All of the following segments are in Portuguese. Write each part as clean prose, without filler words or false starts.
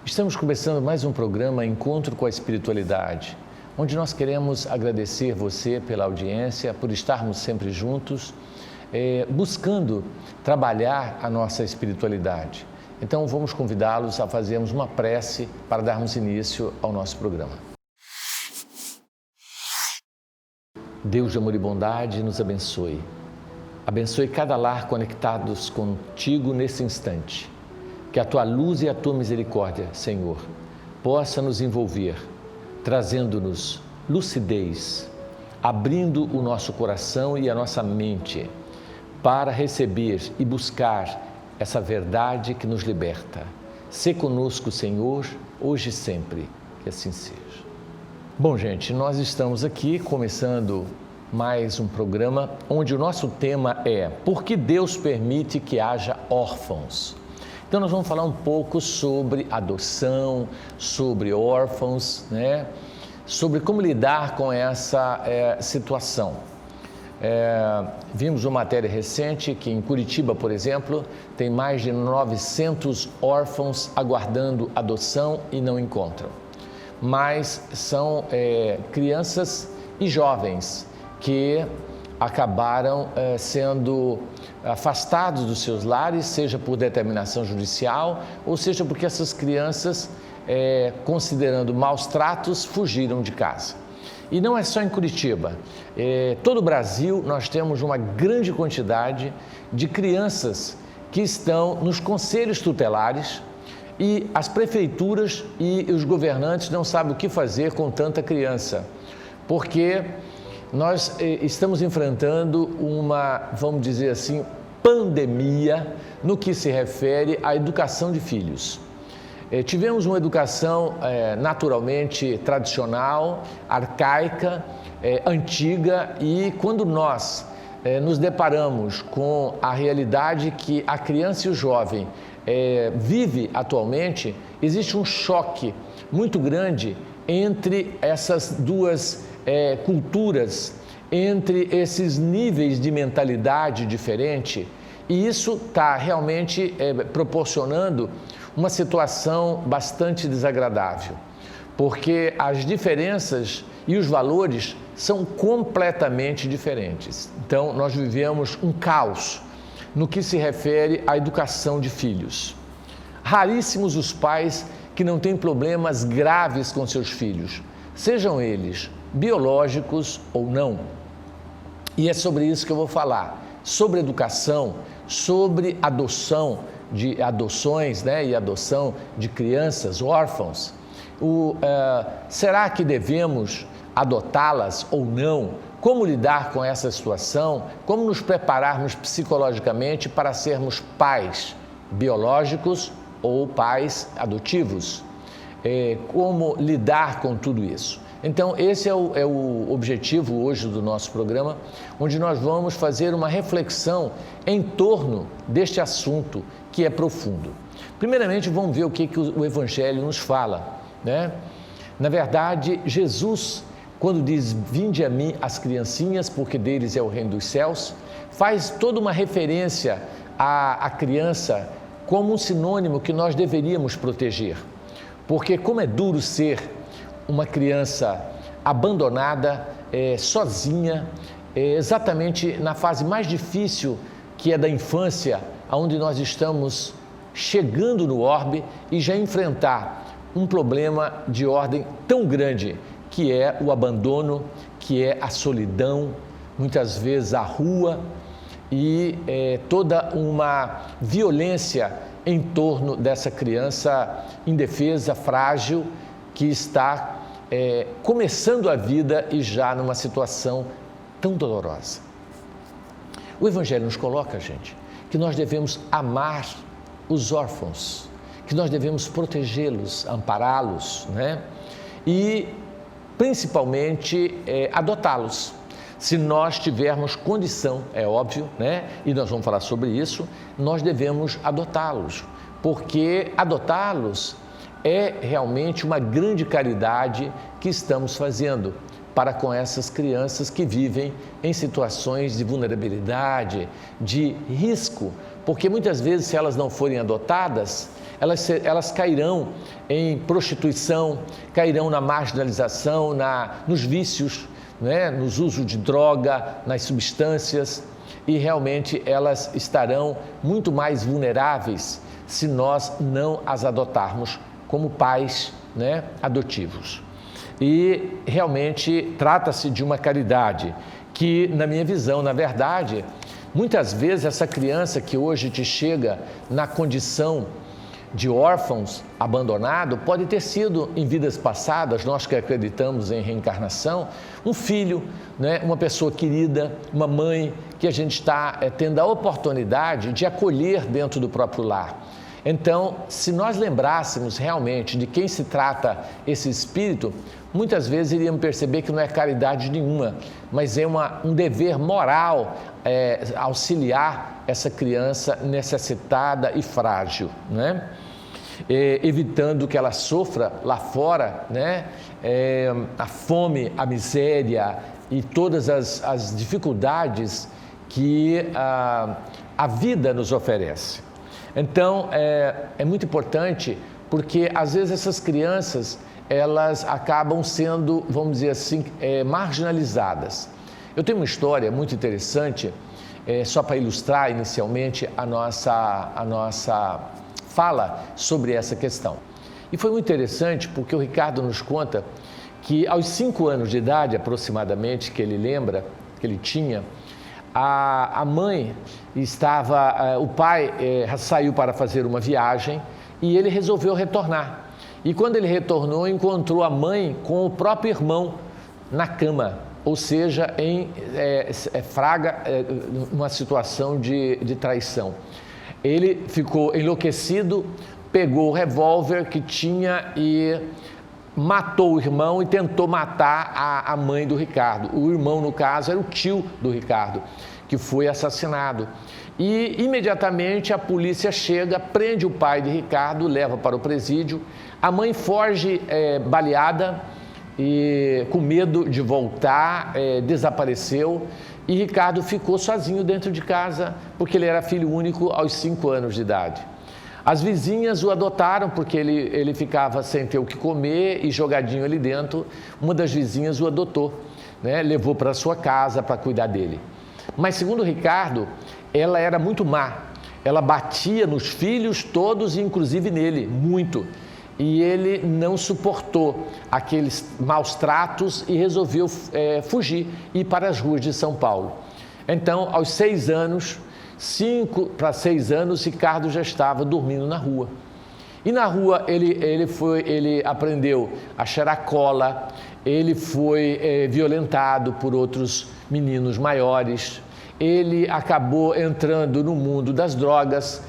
Estamos começando mais um programa Encontro com a Espiritualidade, onde nós queremos agradecer você pela audiência, por estarmos sempre juntos, buscando trabalhar a nossa espiritualidade. Então vamos convidá-los a fazermos uma prece para darmos início ao nosso programa. Deus de amor e bondade, nos abençoe. Abençoe cada lar conectados contigo nesse instante. Que a tua luz e a tua misericórdia, Senhor, possa nos envolver, trazendo-nos lucidez, abrindo o nosso coração e a nossa mente para receber e buscar essa verdade que nos liberta. Sê conosco, Senhor, hoje e sempre, que assim seja. Bom, gente, nós estamos aqui começando mais um programa onde o nosso tema é por que Deus permite que haja órfãos? Então nós vamos falar um pouco sobre adoção, sobre órfãos, sobre como lidar com essa situação. Vimos uma matéria recente que em Curitiba, por exemplo, tem mais de 900 órfãos aguardando adoção e não encontram. Mas são crianças e jovens que acabaram sendo afastados dos seus lares, seja por determinação judicial, ou seja porque essas crianças, considerando maus tratos, fugiram de casa. E não é só em Curitiba, todo o Brasil nós temos uma grande quantidade de crianças que estão nos conselhos tutelares e as prefeituras e os governantes não sabem o que fazer com tanta criança, porque nós estamos enfrentando uma, vamos dizer assim, pandemia no que se refere à educação de filhos. Tivemos uma educação naturalmente tradicional, arcaica, antiga, e quando nós nos deparamos com a realidade que a criança e o jovem vive atualmente, existe um choque muito grande entre essas duas culturas, entre esses níveis de mentalidade diferente, e isso está realmente proporcionando uma situação bastante desagradável, porque as diferenças e os valores são completamente diferentes. Então, nós vivemos um caos no que se refere à educação de filhos. Raríssimos os pais que não têm problemas graves com seus filhos, sejam eles biológicos ou não. E é sobre isso que eu vou falar, sobre educação, sobre adoções, e adoção de crianças órfãos. Será que devemos adotá-las ou não? Como lidar com essa situação? Como nos prepararmos psicologicamente para sermos pais biológicos ou pais adotivos? Como lidar com tudo isso? Então, esse é o objetivo hoje do nosso programa, onde nós vamos fazer uma reflexão em torno deste assunto que é profundo. Primeiramente, vamos ver o que o Evangelho nos fala, Na verdade, Jesus, quando diz, vinde a mim as criancinhas, porque deles é o reino dos céus, faz toda uma referência à criança como um sinônimo que nós deveríamos proteger. Porque como é duro ser uma criança abandonada, sozinha, exatamente na fase mais difícil que é da infância, onde nós estamos chegando no orbe e já enfrentar um problema de ordem tão grande, que é o abandono, que é a solidão, muitas vezes a rua e toda uma violência em torno dessa criança indefesa, frágil, que está começando a vida e já numa situação tão dolorosa. O Evangelho nos coloca, gente, que nós devemos amar os órfãos, que nós devemos protegê-los, ampará-los, e principalmente adotá-los. Se nós tivermos condição, é óbvio, e nós vamos falar sobre isso, nós devemos adotá-los, porque adotá-los é realmente uma grande caridade que estamos fazendo, para com essas crianças que vivem em situações de vulnerabilidade, de risco, porque muitas vezes, se elas não forem adotadas, elas cairão em prostituição, cairão na marginalização, nos vícios, né? Nos usos de droga, nas substâncias, e realmente elas estarão muito mais vulneráveis se nós não as adotarmos como pais, né, adotivos. E realmente trata-se de uma caridade que, na minha visão, na verdade, muitas vezes essa criança que hoje te chega na condição de órfãos, abandonado, pode ter sido em vidas passadas, nós que acreditamos em reencarnação, um filho, né, uma pessoa querida, uma mãe que a gente está tendo a oportunidade de acolher dentro do próprio lar. Então, se nós lembrássemos realmente de quem se trata esse espírito, muitas vezes iríamos perceber que não é caridade nenhuma, mas é um dever moral auxiliar essa criança necessitada e frágil, né? Evitando que ela sofra lá fora, né? A fome, a miséria e todas as dificuldades que a vida nos oferece. Então, é muito importante, porque às vezes essas crianças, elas acabam sendo, vamos dizer assim, marginalizadas. Eu tenho uma história muito interessante, só para ilustrar inicialmente a nossa fala sobre essa questão. E foi muito interessante porque o Ricardo nos conta que aos 5 anos de idade, aproximadamente, que ele lembra, que ele tinha, a mãe o pai saiu para fazer uma viagem e ele resolveu retornar. E quando ele retornou, encontrou a mãe com o próprio irmão na cama, ou seja, em uma situação de traição. Ele ficou enlouquecido, pegou o revólver que tinha e matou o irmão e tentou matar a mãe do Ricardo. O irmão, no caso, era o tio do Ricardo, que foi assassinado. E imediatamente a polícia chega, prende o pai de Ricardo, leva para o presídio. A mãe foge baleada e com medo de voltar, desapareceu. E Ricardo ficou sozinho dentro de casa, porque ele era filho único aos 5 anos de idade. As vizinhas o adotaram porque ele ficava sem ter o que comer e jogadinho ali dentro. Uma das vizinhas o adotou, né? Levou para sua casa para cuidar dele. Mas segundo Ricardo, ela era muito má. Ela batia nos filhos todos, inclusive nele, muito. E ele não suportou aqueles maus tratos e resolveu fugir e ir para as ruas de São Paulo. Então, aos 6 anos, 5 para 6 anos, Ricardo já estava dormindo na rua. E na rua ele aprendeu a cheirar cola, ele foi violentado por outros meninos maiores, ele acabou entrando no mundo das drogas,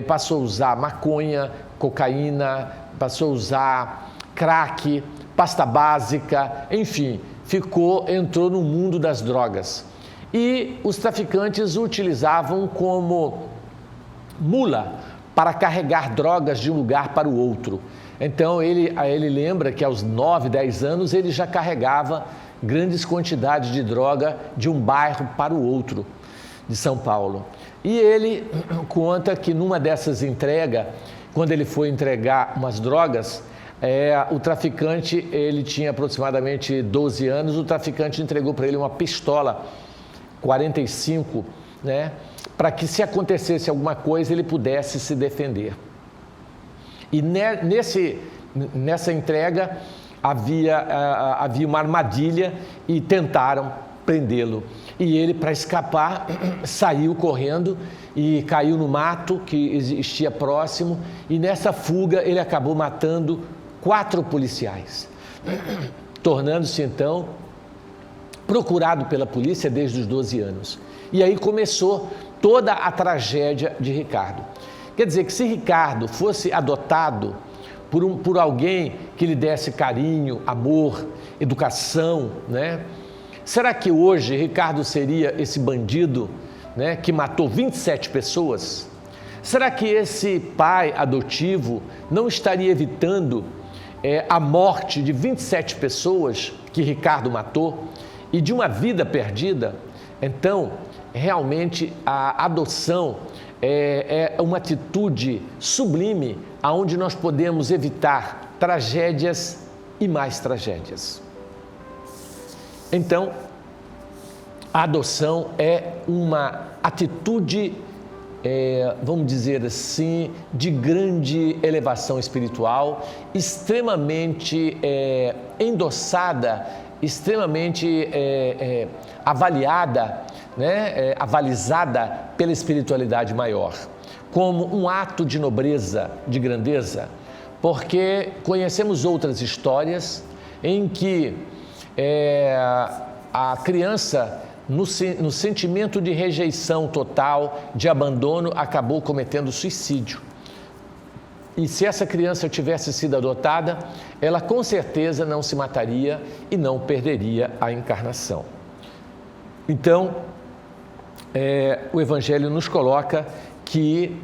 passou a usar maconha, cocaína, passou a usar crack, pasta básica, enfim, entrou no mundo das drogas. E os traficantes o utilizavam como mula para carregar drogas de um lugar para o outro. Então, ele lembra que aos 9, 10 anos ele já carregava grandes quantidades de droga de um bairro para o outro de São Paulo. E ele conta que numa dessas entregas, quando ele foi entregar umas drogas, o traficante, ele tinha aproximadamente 12 anos, o traficante entregou para ele uma pistola 45, né, para que se acontecesse alguma coisa ele pudesse se defender. E nessa entrega havia uma armadilha e tentaram prendê-lo. E ele, para escapar, saiu correndo e caiu no mato que existia próximo, e nessa fuga ele acabou matando 4 policiais, tornando-se então procurado pela polícia desde os 12 anos. E aí começou toda a tragédia de Ricardo. Quer dizer que se Ricardo fosse adotado por alguém que lhe desse carinho, amor, educação, né? Será que hoje Ricardo seria esse bandido, né, que matou 27 pessoas? Será que esse pai adotivo não estaria evitando a morte de 27 pessoas que Ricardo matou e de uma vida perdida, então realmente a adoção é uma atitude sublime onde nós podemos evitar tragédias e mais tragédias. Então, a adoção é uma atitude, vamos dizer assim, de grande elevação espiritual, extremamente endossada, extremamente avaliada, né, avalizada pela espiritualidade maior, como um ato de nobreza, de grandeza, porque conhecemos outras histórias em que a criança, no sentimento de rejeição total, de abandono, acabou cometendo suicídio. E se essa criança tivesse sido adotada, ela com certeza não se mataria e não perderia a encarnação. Então, o Evangelho nos coloca que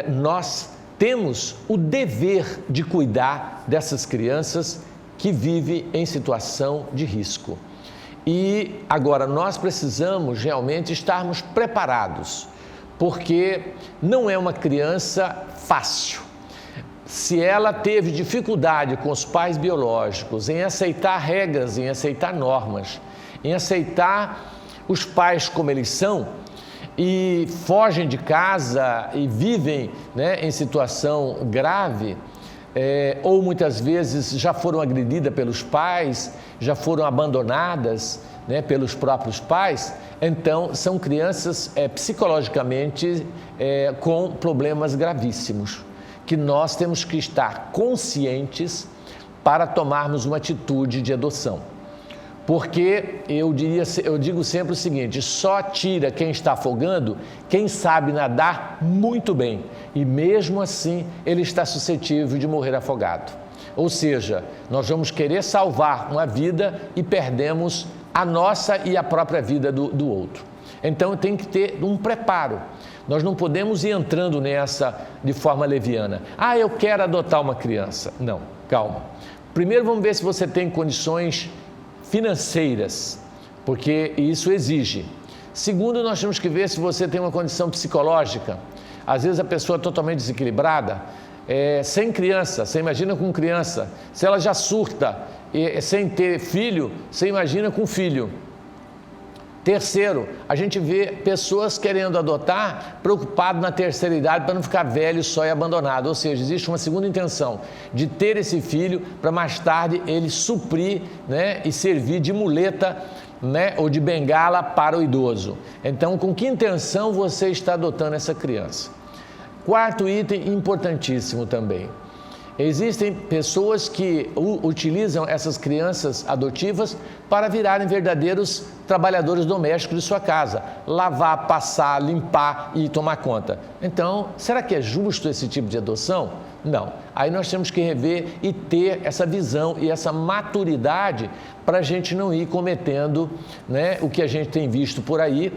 nós temos o dever de cuidar dessas crianças que vivem em situação de risco. E agora nós precisamos realmente estarmos preparados, porque não é uma criança fácil. Se ela teve dificuldade com os pais biológicos em aceitar regras, em aceitar normas, em aceitar os pais como eles são, e fogem de casa e vivem, né, em situação grave, ou muitas vezes já foram agredidas pelos pais, já foram abandonadas, né, pelos próprios pais, então são crianças psicologicamente com problemas gravíssimos, que nós temos que estar conscientes para tomarmos uma atitude de adoção. Porque eu digo sempre o seguinte: só tira quem está afogando quem sabe nadar muito bem, e mesmo assim ele está suscetível de morrer afogado. Ou seja, nós vamos querer salvar uma vida e perdemos a nossa e a própria vida do outro. Então tem que ter um preparo. Nós não podemos ir entrando nessa de forma leviana. Eu quero adotar uma criança. Não, calma. Primeiro vamos ver se você tem condições financeiras, porque isso exige. Segundo, nós temos que ver se você tem uma condição psicológica. Às vezes a pessoa é totalmente desequilibrada, sem criança, você imagina com criança. Se ela já surta sem ter filho, você imagina com filho. Terceiro, a gente vê pessoas querendo adotar, preocupado na terceira idade para não ficar velho só e abandonado. Ou seja, existe uma segunda intenção de ter esse filho para mais tarde ele suprir, né, e servir de muleta, né, ou de bengala para o idoso. Então, com que intenção você está adotando essa criança? Quarto item importantíssimo também. Existem pessoas que utilizam essas crianças adotivas para virarem verdadeiros trabalhadores domésticos de sua casa, lavar, passar, limpar e tomar conta. Então, será que é justo esse tipo de adoção? Não. Aí nós temos que rever e ter essa visão e essa maturidade para a gente não ir cometendo, né, o que a gente tem visto por aí.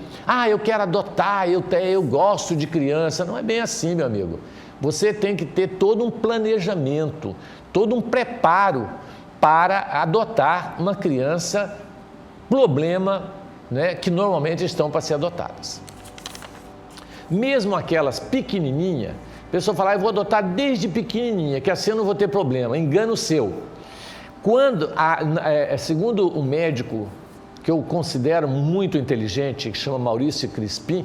Eu quero adotar, eu gosto de criança. Não é bem assim, meu amigo. Você tem que ter todo um planejamento, todo um preparo para adotar uma criança problema, né, que normalmente estão para ser adotadas. Mesmo aquelas pequenininhas, a pessoa fala: eu vou adotar desde pequenininha, que assim eu não vou ter problema. Engano seu. Segundo um médico que eu considero muito inteligente, que chama Maurício Crispim,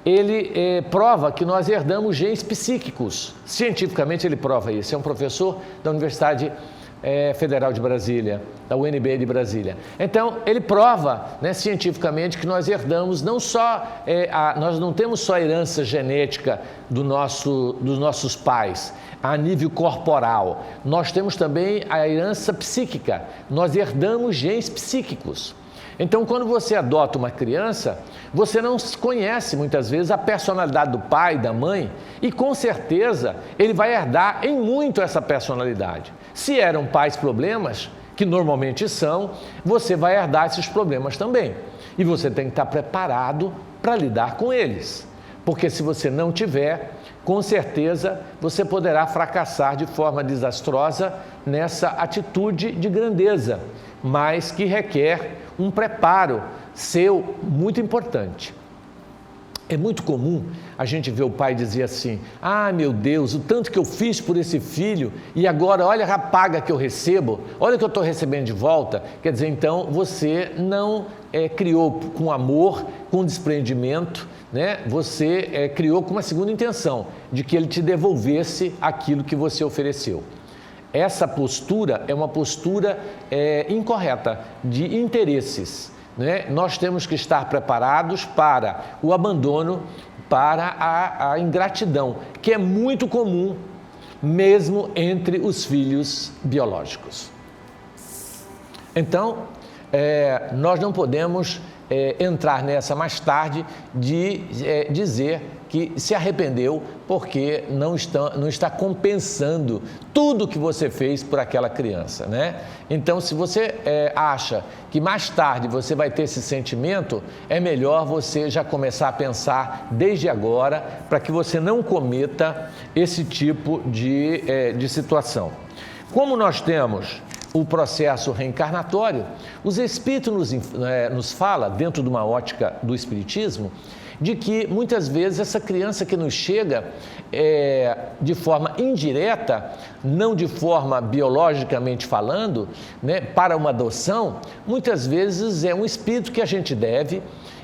ele prova que nós herdamos genes psíquicos. Cientificamente ele prova isso. É um professor da Universidade Federal de Brasília, da UNB de Brasília. Então, ele prova, né, cientificamente que nós herdamos não só, nós não temos só a herança genética dos nossos pais, a nível corporal. Nós temos também a herança psíquica. Nós herdamos genes psíquicos. Então, quando você adota uma criança, você não conhece muitas vezes a personalidade do pai, da mãe, e com certeza ele vai herdar em muito essa personalidade. Se eram pais problemas, que normalmente são, você vai herdar esses problemas também. E você tem que estar preparado para lidar com eles. Porque se você não tiver, com certeza você poderá fracassar de forma desastrosa nessa atitude de grandeza. mas que requer um preparo seu muito importante. É muito comum a gente ver o pai dizer assim: ah, meu Deus, o tanto que eu fiz por esse filho e agora olha a paga que eu recebo, olha o que eu estou recebendo de volta. Quer dizer, então você não criou com amor, com desprendimento, né? Você criou com uma segunda intenção, de que ele te devolvesse aquilo que você ofereceu. Essa postura é uma postura incorreta, de interesses. Né? Nós temos que estar preparados para o abandono, para a ingratidão, que é muito comum mesmo entre os filhos biológicos. Então, nós não podemos entrar nessa mais tarde de dizer que se arrependeu porque não está compensando tudo que você fez por aquela criança, né? Então, se você acha que mais tarde você vai ter esse sentimento, é melhor você já começar a pensar desde agora para que você não cometa esse tipo de situação. Como nós temos o processo reencarnatório, os Espíritos nos fala, dentro de uma ótica do Espiritismo, de que muitas vezes essa criança que nos chega de forma indireta, não de forma biologicamente falando, né, para uma adoção, muitas vezes é um espírito que a gente deve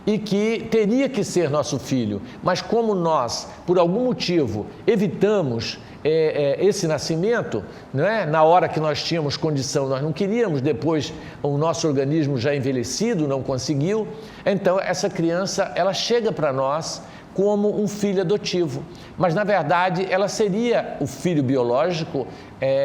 e que teria que ser nosso filho, mas como nós, por algum motivo, evitamos esse nascimento, né? Na hora que nós tínhamos condição, nós não queríamos, depois o nosso organismo já envelhecido não conseguiu, então essa criança ela chega para nós como um filho adotivo, mas na verdade ela seria o filho biológico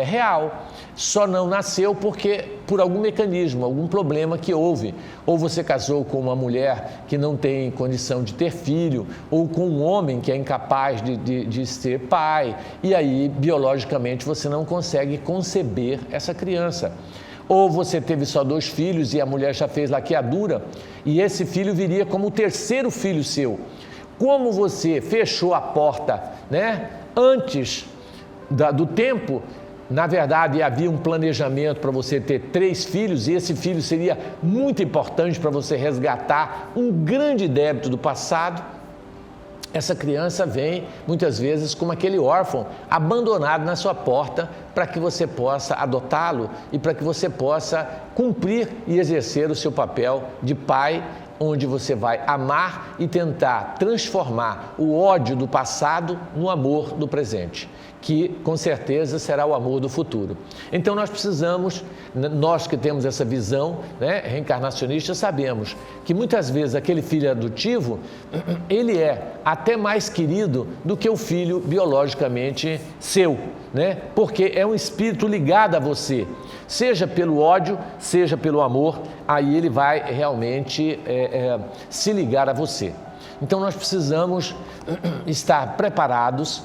real, só não nasceu porque por algum mecanismo, algum problema que houve, ou você casou com uma mulher que não tem condição de ter filho, ou com um homem que é incapaz de ser pai, e aí biologicamente você não consegue conceber essa criança. Ou você teve só 2 filhos e a mulher já fez laqueadura, e esse filho viria como o terceiro filho seu. Como você fechou a porta, né, antes do tempo, na verdade havia um planejamento para você ter 3 filhos e esse filho seria muito importante para você resgatar um grande débito do passado. Essa criança vem muitas vezes como aquele órfão abandonado na sua porta para que você possa adotá-lo e para que você possa cumprir e exercer o seu papel de pai, onde você vai amar e tentar transformar o ódio do passado no amor do presente, que com certeza será o amor do futuro. Então nós precisamos, nós que temos essa visão, né, reencarnacionista, sabemos que muitas vezes aquele filho adotivo, ele é até mais querido do que o filho biologicamente seu, né? Porque é um espírito ligado a você, seja pelo ódio, seja pelo amor, aí ele vai realmente se ligar a você. Então nós precisamos estar preparados,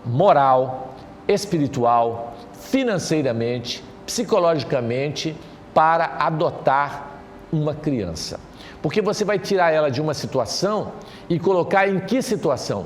moral, espiritual, financeiramente, psicologicamente, para adotar uma criança. Porque você vai tirar ela de uma situação e colocar em que situação?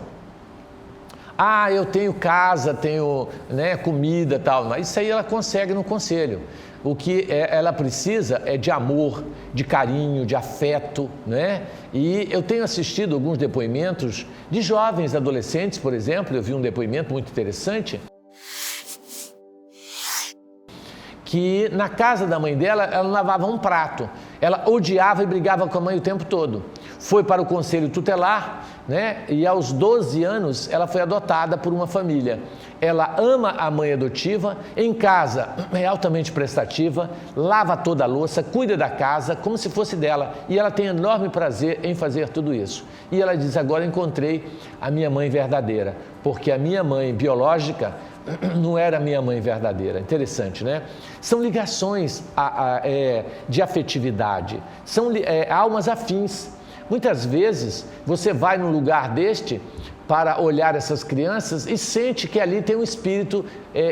Ah, eu tenho casa, tenho, né, comida e tal, mas isso aí ela consegue no conselho. O que ela precisa é de amor, de carinho, de afeto, né? E eu tenho assistido alguns depoimentos de jovens adolescentes, por exemplo, eu vi um depoimento muito interessante, que na casa da mãe dela, ela não lavava um prato, ela odiava e brigava com a mãe o tempo todo. Foi para o conselho tutelar, né? E aos 12 anos ela foi adotada por uma família. Ela ama a mãe adotiva, em casa é altamente prestativa, lava toda a louça, cuida da casa como se fosse dela, e ela tem enorme prazer em fazer tudo isso. E ela diz: agora encontrei a minha mãe verdadeira, porque a minha mãe biológica não era a minha mãe verdadeira. Interessante, né? São ligações de afetividade, são almas afins. Muitas vezes você vai num lugar deste para olhar essas crianças e sente que ali tem um espírito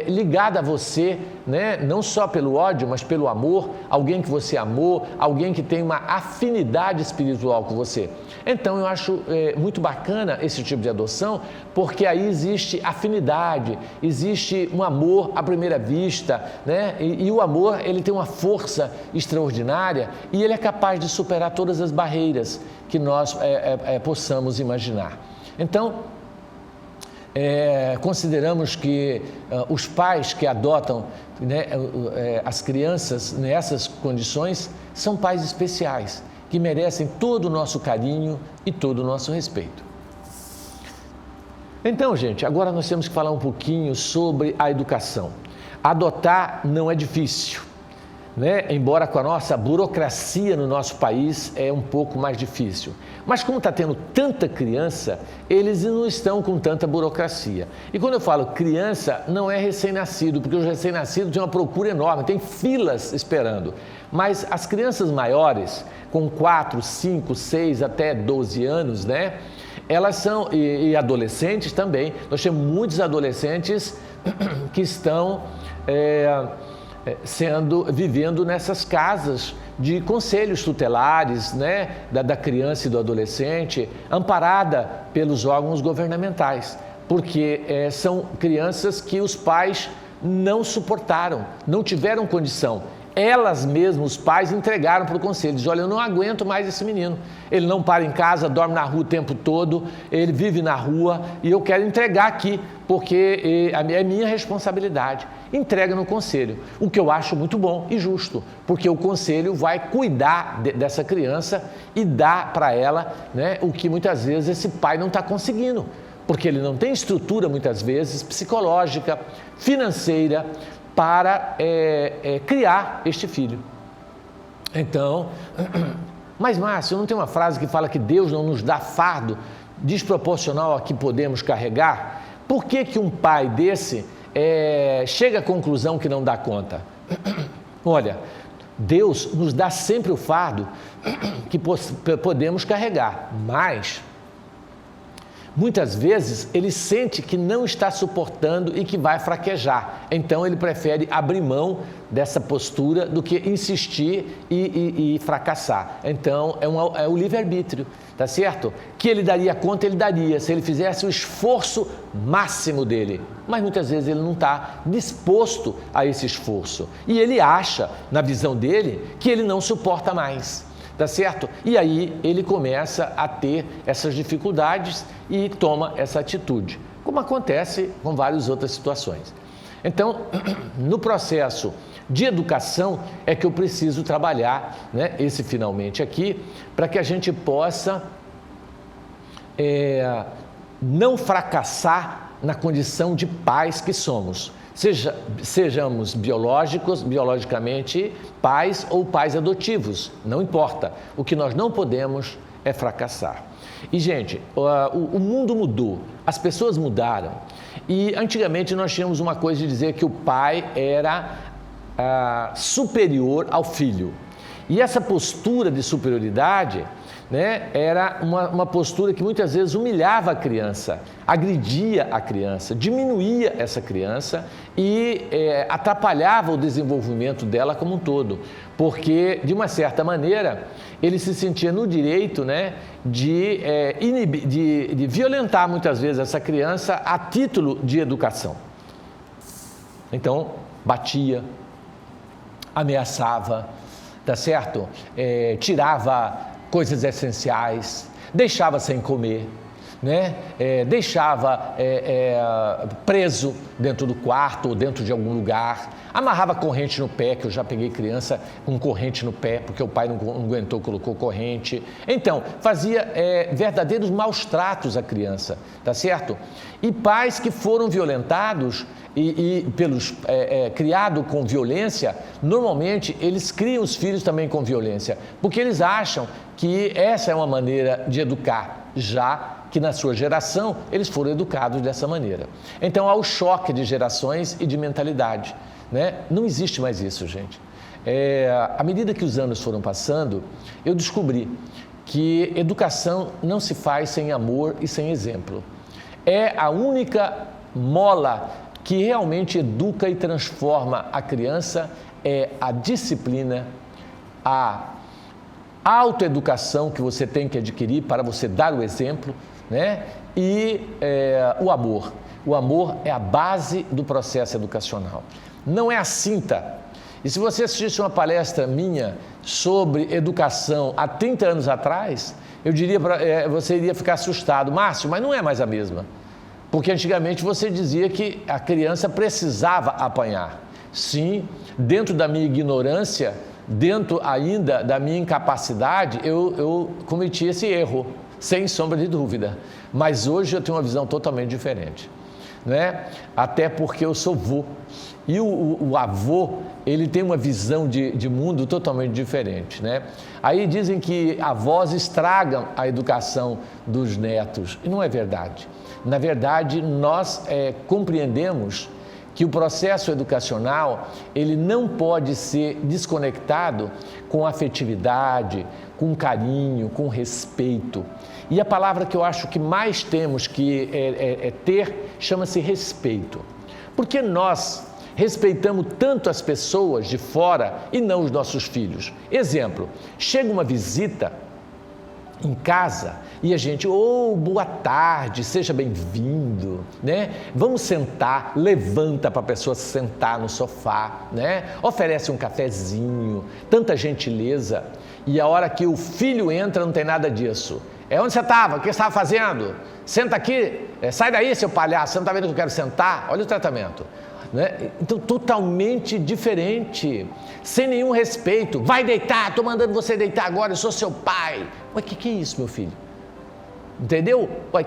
ligado a você, né? Não só pelo ódio, mas pelo amor, alguém que você amou, alguém que tem uma afinidade espiritual com você. Então eu acho muito bacana esse tipo de adoção, porque aí existe afinidade, existe um amor à primeira vista, né? E o amor, ele tem uma força extraordinária e ele é capaz de superar todas as barreiras que nós possamos imaginar. Então, consideramos que os pais que adotam, né, as crianças nessas condições são pais especiais, que merecem todo o nosso carinho e todo o nosso respeito. Então, gente, agora nós temos que falar um pouquinho sobre a educação. Adotar não é difícil, né? Embora com a nossa burocracia no nosso país é um pouco mais difícil. Mas como está tendo tanta criança, eles não estão com tanta burocracia. E quando eu falo criança, não é recém-nascido, porque os recém-nascidos têm uma procura enorme, tem filas esperando. Mas as crianças maiores, com 4, 5, 6 até 12 anos, né? Elas são, e adolescentes também, nós temos muitos adolescentes que estão vivendo nessas casas de conselhos tutelares, né, da criança e do adolescente, amparada pelos órgãos governamentais, porque são crianças que os pais não suportaram, não tiveram condição. Elas mesmas, os pais, entregaram para o conselho, dizem, olha, eu não aguento mais esse menino, ele não para em casa, dorme na rua o tempo todo, ele vive na rua e eu quero entregar aqui, porque é minha responsabilidade. Entrega no conselho, o que eu acho muito bom e justo, porque o conselho vai cuidar dessa criança e dar para ela, né, o que muitas vezes esse pai não está conseguindo, porque ele não tem estrutura, muitas vezes, psicológica, financeira, para criar este filho. Então, mas Márcio, não tem uma frase que fala que Deus não nos dá fardo desproporcional a que podemos carregar? Por que um pai desse chega à conclusão que não dá conta? Olha, Deus nos dá sempre o fardo que podemos carregar, mas muitas vezes ele sente que não está suportando e que vai fraquejar. Então ele prefere abrir mão dessa postura do que insistir e fracassar. Então é o livre-arbítrio, tá certo? Que ele daria conta, ele daria, se ele fizesse o esforço máximo dele. Mas muitas vezes ele não está disposto a esse esforço. E ele acha, na visão dele, que ele não suporta mais. Tá certo? E aí ele começa a ter essas dificuldades e toma essa atitude, como acontece com várias outras situações. Então, no processo de educação é que eu preciso trabalhar, né, esse finalmente aqui, para que a gente possa não fracassar na condição de pais que somos. Sejamos biologicamente pais ou pais adotivos, não importa. O que nós não podemos é fracassar. E, gente, o mundo mudou, as pessoas mudaram. E antigamente nós tínhamos uma coisa de dizer que o pai era superior ao filho. E essa postura de superioridade, né, era uma postura que muitas vezes humilhava a criança, agredia a criança, diminuía essa criança e atrapalhava o desenvolvimento dela como um todo, porque, de uma certa maneira, ele se sentia no direito, né, de violentar muitas vezes essa criança a título de educação. Então, batia, ameaçava, tá certo? Tirava coisas essenciais, deixava sem comer, né? Deixava preso dentro do quarto ou dentro de algum lugar, amarrava corrente no pé, que eu já peguei criança com corrente no pé, porque o pai não aguentou, colocou corrente. Então, fazia verdadeiros maus tratos à criança, tá certo? E pais que foram violentados criado com violência, normalmente eles criam os filhos também com violência, porque eles acham que essa é uma maneira de educar, já que na sua geração eles foram educados dessa maneira. Então há o choque de gerações e de mentalidade, né? Não existe mais isso, gente. À medida que os anos foram passando, eu descobri que educação não se faz sem amor e sem exemplo. é a única mola que realmente educa e transforma a criança, é a disciplina, a autoeducação que você tem que adquirir para você dar o exemplo, né? E o amor. O amor é a base do processo educacional. Não é a cinta. E se você assistisse uma palestra minha sobre educação há 30 anos atrás, eu diria você iria ficar assustado. Márcio, mas não é mais a mesma. Porque antigamente você dizia que a criança precisava apanhar. Sim, dentro da minha ignorância, dentro ainda da minha incapacidade, eu cometi esse erro, sem sombra de dúvida. Mas hoje eu tenho uma visão totalmente diferente, né? Até porque eu sou vô. E o avô, ele tem uma visão de mundo totalmente diferente, né? Aí dizem que avós estragam a educação dos netos, e não é verdade. Na verdade, nós compreendemos que o processo educacional, ele não pode ser desconectado com afetividade, com carinho, com respeito. E a palavra que eu acho que mais temos que ter chama-se respeito. Porque nós respeitamos tanto as pessoas de fora e não os nossos filhos. Exemplo, chega uma visita em casa e a gente, boa tarde, seja bem-vindo, né? Vamos sentar, levanta para a pessoa sentar no sofá, né? Oferece um cafezinho, tanta gentileza. E a hora que o filho entra, não tem nada disso. Onde você estava? O que você estava fazendo? Senta aqui, sai daí, seu palhaço, você não está vendo que eu quero sentar? Olha o tratamento. Né? Então, totalmente diferente, sem nenhum respeito. Vai deitar, estou mandando você deitar agora, eu sou seu pai. Ué, que é isso, meu filho? Entendeu? Ué,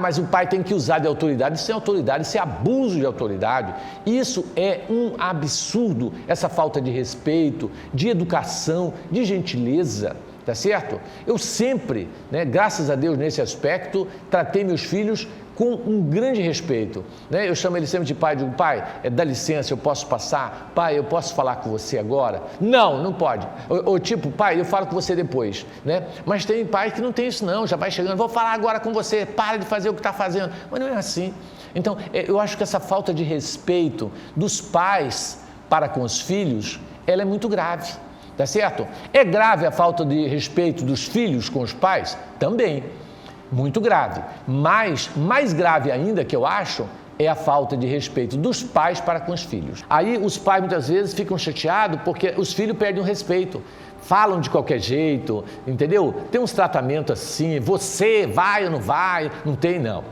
mas o pai tem que usar de autoridade. Isso é autoridade, isso é abuso de autoridade. Isso é um absurdo, essa falta de respeito, de educação, de gentileza. Tá certo? Eu sempre, né, graças a Deus nesse aspecto, tratei meus filhos com um grande respeito, né? Eu chamo ele sempre de pai, digo, pai, dá licença, eu posso passar? Pai, eu posso falar com você agora? Não pode. Ou tipo, pai, eu falo com você depois, né? Mas tem pai que não tem isso não, já vai chegando, vou falar agora com você, para de fazer o que está fazendo. Mas não é assim. Então, eu acho que essa falta de respeito dos pais para com os filhos, ela é muito grave. Tá certo? É grave a falta de respeito dos filhos com os pais? Também, muito grave. Mas, mais grave ainda, que eu acho, é a falta de respeito dos pais para com os filhos. Aí os pais muitas vezes ficam chateados porque os filhos perdem o respeito. Falam de qualquer jeito, entendeu? Tem uns tratamentos assim, você vai ou não vai? Não tem, não.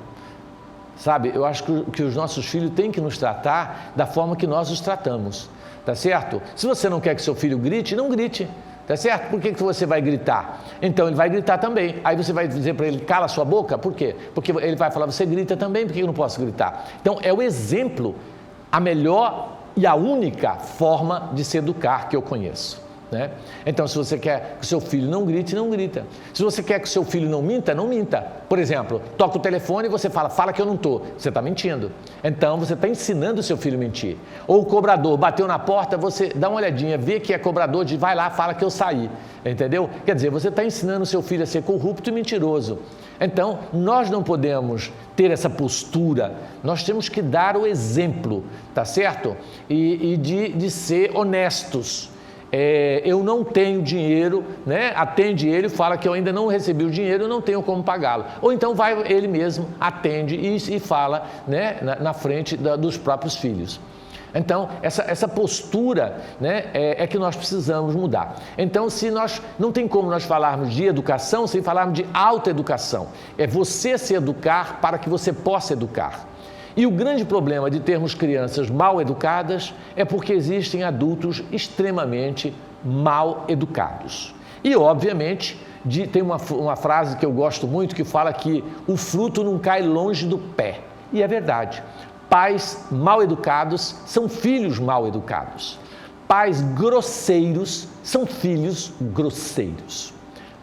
Sabe, eu acho que os nossos filhos têm que nos tratar da forma que nós os tratamos. Tá certo? Se você não quer que seu filho grite, não grite, tá certo? Por que você vai gritar? Então ele vai gritar também. Aí você vai dizer para ele, cala sua boca, por quê? Porque ele vai falar, você grita também, por que eu não posso gritar? Então é o exemplo, a melhor e a única forma de se educar que eu conheço. Né? Então, se você quer que o seu filho não grite, não grita. Se você quer que o seu filho não minta, não minta. Por exemplo, toca o telefone e você fala que eu não estou. Você está mentindo. Então, você está ensinando o seu filho a mentir. Ou o cobrador bateu na porta, você dá uma olhadinha, vê que é cobrador, vai lá, fala que eu saí. Entendeu? Quer dizer, você está ensinando o seu filho a ser corrupto e mentiroso. Então, nós não podemos ter essa postura. Nós temos que dar o exemplo, tá certo? E de ser honestos. Eu não tenho dinheiro, né? Atende ele, fala que eu ainda não recebi o dinheiro, eu não tenho como pagá-lo. Ou então vai ele mesmo, atende e fala, né? na frente dos próprios filhos. Então, essa postura, né? é que nós precisamos mudar. Então, não tem como nós falarmos de educação sem falarmos de autoeducação. É você se educar para que você possa educar. E o grande problema de termos crianças mal educadas é porque existem adultos extremamente mal educados. E, obviamente, tem uma frase que eu gosto muito que fala que o fruto não cai longe do pé. E é verdade. Pais mal educados são filhos mal educados. Pais grosseiros são filhos grosseiros.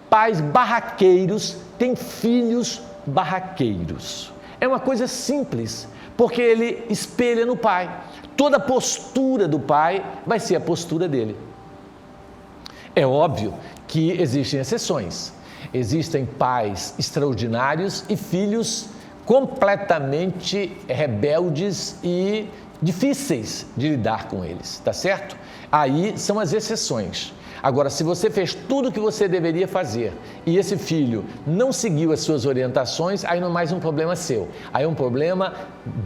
Pais barraqueiros têm filhos barraqueiros. É uma coisa simples, porque ele espelha no pai. Toda postura do pai vai ser a postura dele. É óbvio que existem exceções. Existem pais extraordinários e filhos completamente rebeldes e difíceis de lidar com eles, tá certo? Aí são as exceções. Agora, se você fez tudo o que você deveria fazer e esse filho não seguiu as suas orientações, aí não é mais um problema seu. Aí é um problema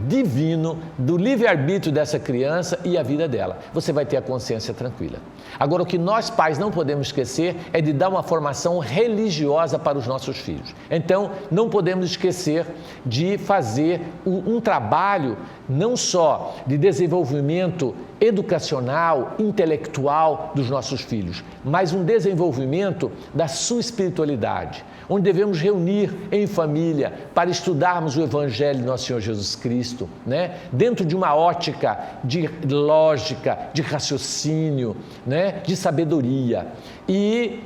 divino do livre-arbítrio dessa criança e a vida dela. Você vai ter a consciência tranquila. Agora, o que nós pais não podemos esquecer é de dar uma formação religiosa para os nossos filhos. Então, não podemos esquecer de fazer um trabalho não só de desenvolvimento educacional, intelectual dos nossos filhos, mas um desenvolvimento da sua espiritualidade, onde devemos reunir em família para estudarmos o Evangelho de Nosso Senhor Jesus Cristo, né? Dentro de uma ótica de lógica, de raciocínio, né? De sabedoria e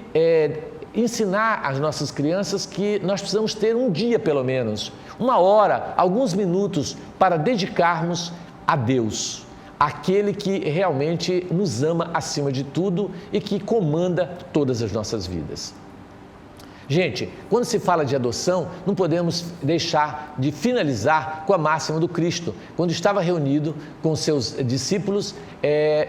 ensinar às nossas crianças que nós precisamos ter um dia pelo menos, uma hora, alguns minutos para dedicarmos a Deus, aquele que realmente nos ama acima de tudo e que comanda todas as nossas vidas. Gente, quando se fala de adoção, não podemos deixar de finalizar com a máxima do Cristo. Quando estava reunido com seus discípulos,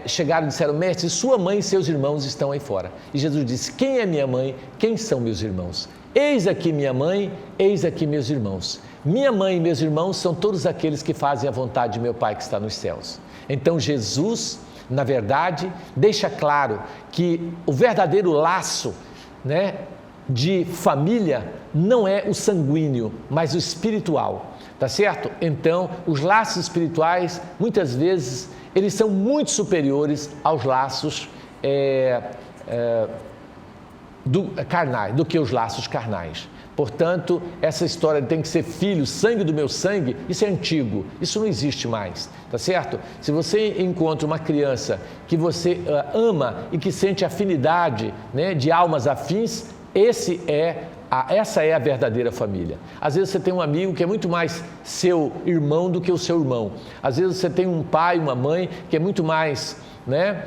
chegaram e disseram: Mestre, sua mãe e seus irmãos estão aí fora. E Jesus disse: quem é minha mãe? Quem são meus irmãos? Eis aqui minha mãe, eis aqui meus irmãos. Minha mãe e meus irmãos são todos aqueles que fazem a vontade de meu Pai que está nos céus. Então Jesus, na verdade, deixa claro que o verdadeiro laço, né, de família não é o sanguíneo, mas o espiritual, tá certo? Então, os laços espirituais, muitas vezes, eles são muito superiores aos laços carnais, do que os laços carnais. Portanto, essa história tem que ser filho, sangue do meu sangue, isso é antigo, isso não existe mais, tá certo? Se você encontra uma criança que você ama e que sente afinidade, né, de almas afins, essa é a verdadeira família. Às vezes você tem um amigo que é muito mais seu irmão do que o seu irmão. Às vezes você tem um pai, uma mãe que é muito mais, né,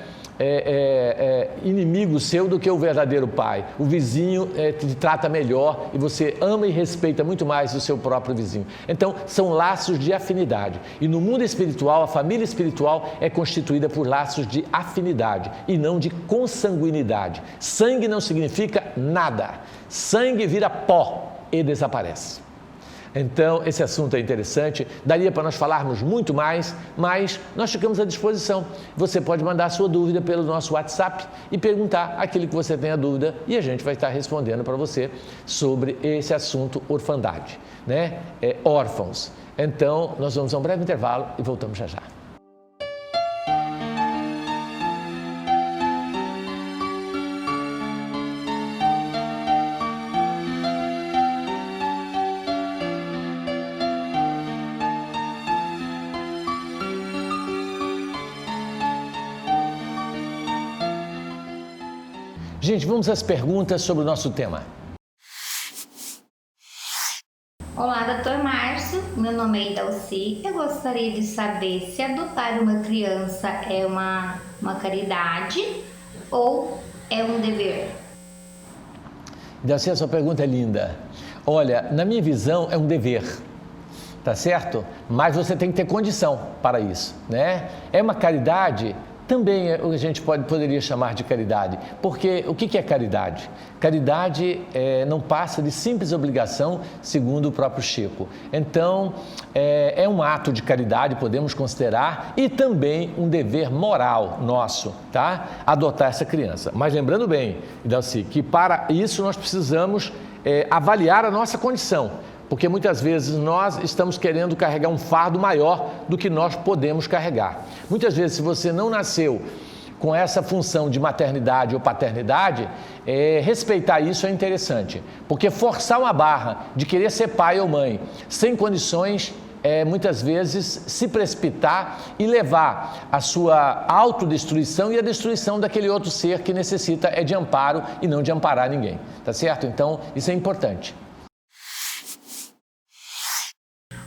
inimigo seu do que o verdadeiro pai. O vizinho te trata melhor e você ama e respeita muito mais o seu próprio vizinho. Então, são laços de afinidade. E no mundo espiritual, a família espiritual é constituída por laços de afinidade e não de consanguinidade. Sangue não significa nada. Sangue vira pó e desaparece. Então, esse assunto é interessante, daria para nós falarmos muito mais, mas nós ficamos à disposição. Você pode mandar a sua dúvida pelo nosso WhatsApp e perguntar aquilo que você tem a dúvida e a gente vai estar respondendo para você sobre esse assunto orfandade, né? Órfãos. Então, nós vamos a um breve intervalo e voltamos já já. Gente, vamos às perguntas sobre o nosso tema. Olá, doutor Márcio. Meu nome é Idalci. Eu gostaria de saber se adotar uma criança é uma caridade ou é um dever? Idalci, a sua pergunta é linda. Olha, na minha visão é um dever, tá certo? Mas você tem que ter condição para isso, né? É uma caridade? Também a gente poderia chamar de caridade, porque o que é caridade? Caridade não passa de simples obrigação, segundo o próprio Chico. Então, é um ato de caridade, podemos considerar, e também um dever moral nosso, tá? Adotar essa criança. Mas lembrando bem, Idalci, que para isso nós precisamos avaliar a nossa condição. Porque muitas vezes nós estamos querendo carregar um fardo maior do que nós podemos carregar. Muitas vezes, se você não nasceu com essa função de maternidade ou paternidade, respeitar isso é interessante. Porque forçar uma barra de querer ser pai ou mãe sem condições, muitas vezes se precipitar e levar a sua autodestruição e a destruição daquele outro ser que necessita de amparo e não de amparar ninguém. Tá certo? Então, isso é importante.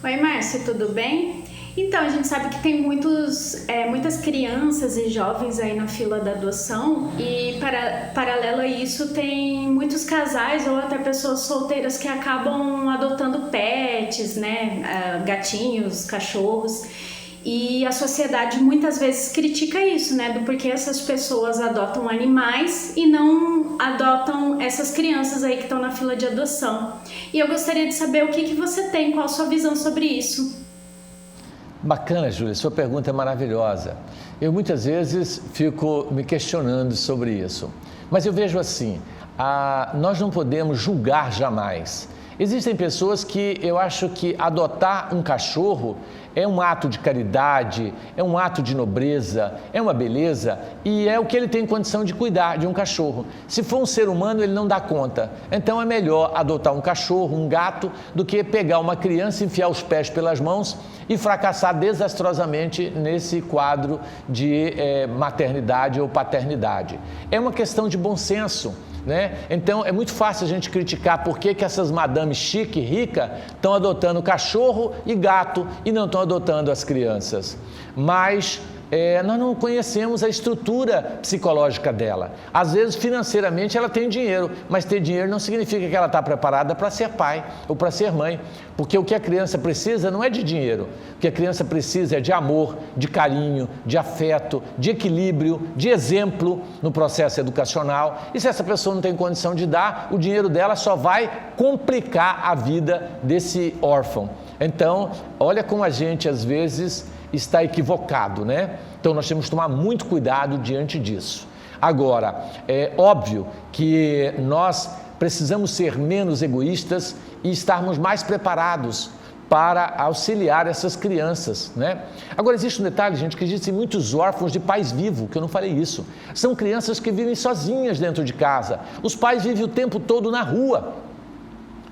Oi, Márcio, tudo bem? Então, a gente sabe que tem muitas crianças e jovens aí na fila da adoção e paralelo a isso tem muitos casais ou até pessoas solteiras que acabam adotando pets, né, gatinhos, cachorros, e a sociedade muitas vezes critica isso, né, do porquê essas pessoas adotam animais e não adotam essas crianças aí que estão na fila de adoção. E eu gostaria de saber o que você tem, qual a sua visão sobre isso. Bacana, Júlia, sua pergunta é maravilhosa. Eu muitas vezes fico me questionando sobre isso, mas eu vejo assim, nós não podemos julgar jamais. Existem pessoas que eu acho que adotar um cachorro é um ato de caridade, é um ato de nobreza, é uma beleza e é o que ele tem condição de cuidar de um cachorro. Se for um ser humano, ele não dá conta. Então é melhor adotar um cachorro, um gato, do que pegar uma criança, enfiar os pés pelas mãos e fracassar desastrosamente nesse quadro de maternidade ou paternidade. É uma questão de bom senso. Né? Então é muito fácil a gente criticar por que essas madames chique e rica estão adotando cachorro e gato e não estão adotando as crianças. Mas nós não conhecemos a estrutura psicológica dela. Às vezes, financeiramente, ela tem dinheiro, mas ter dinheiro não significa que ela está preparada para ser pai ou para ser mãe, porque o que a criança precisa não é de dinheiro. O que a criança precisa é de amor, de carinho, de afeto, de equilíbrio, de exemplo no processo educacional. E se essa pessoa não tem condição de dar, o dinheiro dela só vai complicar a vida desse órfão. Então, olha como a gente, às vezes, está equivocado, né? Então nós temos que tomar muito cuidado diante disso. Agora, é óbvio que nós precisamos ser menos egoístas e estarmos mais preparados para auxiliar essas crianças, né? Agora existe um detalhe, gente, que existem muitos órfãos de pais vivos, que eu não falei isso. São crianças que vivem sozinhas dentro de casa. Os pais vivem o tempo todo na rua,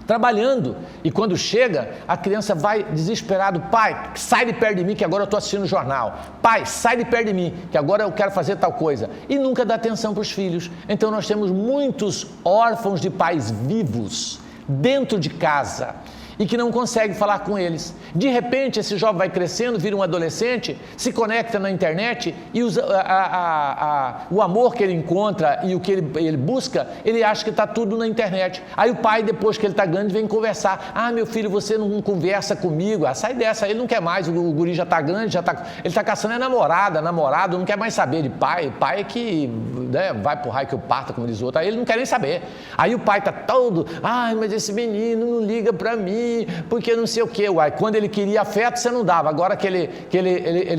trabalhando, e quando chega, a criança vai desesperado: pai, sai de perto de mim que agora eu estou assistindo o jornal, pai, sai de perto de mim que agora eu quero fazer tal coisa, e nunca dá atenção para os filhos. Então nós temos muitos órfãos de pais vivos dentro de casa e que não consegue falar com eles. De repente, esse jovem vai crescendo, vira um adolescente, se conecta na internet e o amor que ele encontra e o que ele busca, ele acha que está tudo na internet. Aí o pai, depois que ele está grande, vem conversar: ah, meu filho, você não conversa comigo, sai dessa, ele não quer mais, o guri já está grande, ele está caçando namorado, não quer mais saber de pai é que, né, vai pro raio que eu parta, como diz o outro, aí ele não quer nem saber. Aí o pai está todo: ai, mas esse menino não liga para mim, porque não sei o que. Uai, quando ele queria afeto, você não dava. Agora que ele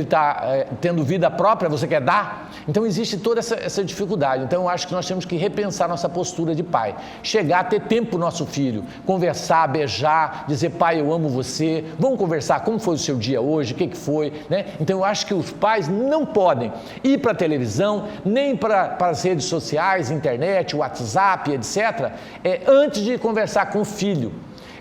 está tendo vida própria, você quer dar? Então existe toda essa dificuldade. Então eu acho que nós temos que repensar nossa postura de pai. Chegar a ter tempo para o nosso filho, conversar, beijar, dizer: pai, eu amo você, vamos conversar, como foi o seu dia hoje, o que foi, né? Então eu acho que os pais não podem ir para a televisão, nem para as redes sociais, internet, WhatsApp, etc., antes de conversar com o filho.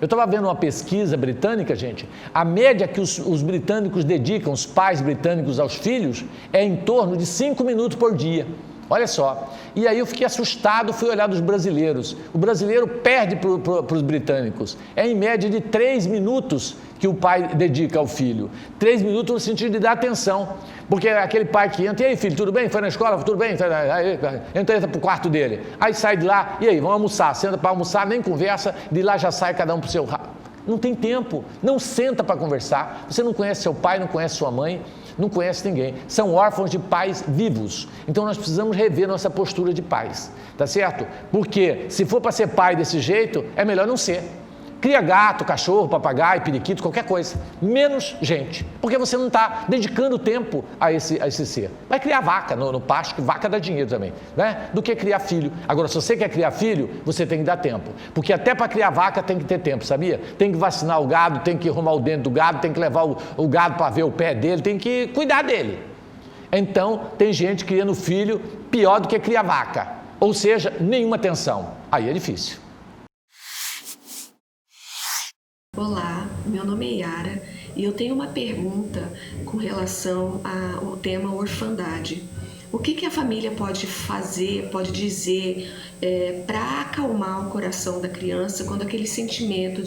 Eu estava vendo uma pesquisa britânica, gente, a média que os britânicos dedicam, os pais britânicos aos filhos, é em torno de 5 minutos por dia. Olha só. E aí eu fiquei assustado, fui olhar dos brasileiros. O brasileiro perde para os britânicos. É em média de 3 minutos que o pai dedica ao filho. 3 minutos no sentido de dar atenção. Porque é aquele pai que entra: e aí, filho, tudo bem? Foi na escola? Tudo bem? Aí, entra para o quarto dele. Aí sai de lá: e aí, vamos almoçar. Senta para almoçar, nem conversa, de lá já sai cada um para o seu... Não tem tempo, não senta para conversar. Você não conhece seu pai, não conhece sua mãe, não conhece ninguém. São órfãos de pais vivos. Então nós precisamos rever nossa postura de pais, tá certo? Porque se for para ser pai desse jeito, é melhor não ser. Cria gato, cachorro, papagaio, periquito, qualquer coisa. Menos gente, porque você não está dedicando tempo a esse ser. Vai criar vaca no pasto, que vaca dá dinheiro também, né? Do que criar filho. Agora, se você quer criar filho, você tem que dar tempo. Porque até para criar vaca tem que ter tempo, sabia? Tem que vacinar o gado, tem que arrumar o dente do gado, tem que levar o gado para ver o pé dele, tem que cuidar dele. Então, tem gente criando filho pior do que criar vaca. Ou seja, nenhuma atenção. Aí é difícil. Olá, meu nome é Yara e eu tenho uma pergunta com relação ao tema orfandade. O que a família pode fazer, pode dizer para acalmar o coração da criança quando aquele sentimento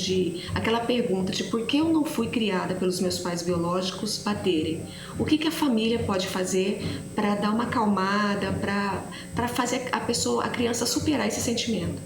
aquela pergunta de por que eu não fui criada pelos meus pais biológicos baterem? O que a família pode fazer para dar uma acalmada, para fazer a criança superar esse sentimento?